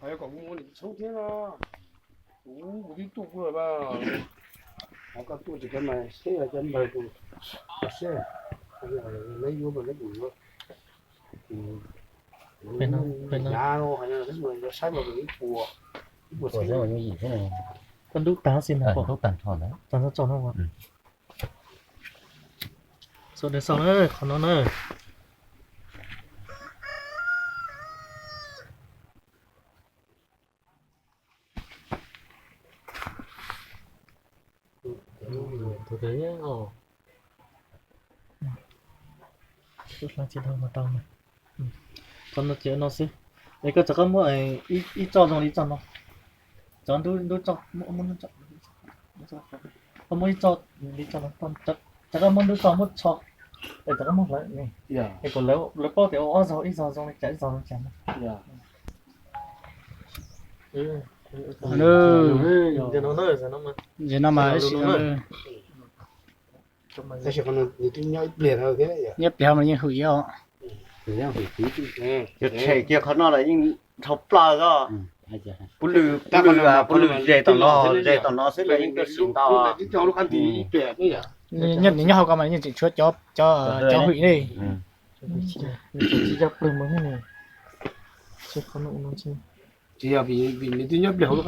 还有搞我你秋天啊，我的度过了吧？我搞肚子干嘛？谁来干嘛都不是，lấy vô mình lấy bùn vô, nhà nó hay là cái người nó sai mà mình bùa, Ủa thế mà như gì thế này? con đúc tá xin là Thuốc tàn tròn đấy. tàn nó tròn không ạ? Rồi đến sau nữa, còn nó nữa. Tôi thấy ồ. Chút là chỉ thằng mà tao này. Con nó chế nó xí. Đấy cái chắc mua ấy ít cho trong đi cho nó. Chọn đôi cho muốn nó chọn. Không muốn cho đi cho nó con chắc muốn đôi cho một cho. Để chắc muốn lại này. dạ, Cái còn lấy bao tiền ó rồi ít rồi trong này chạy rồi chạy. dạ, Giờ nó nơi rồi nó mà. giờ nó mà cái chuyện con thì tôi nhớ liền thôi cái đấy, nhấp theo mà như hủy đó Thì nó phải tí tí. Cái xe kiaเขาnói là những thọc pla đó, Hay chưa? bù lư dây tao nó sẽ là những cái xịn to. cái cho nó ăn thì bẻ cái gì, nhất những nhau mà như chỉ chuột cho hủy đi Chỉ cho plum mới này. Chứ không nó chứ. chỉ là vì tôi nhớ bẻ nó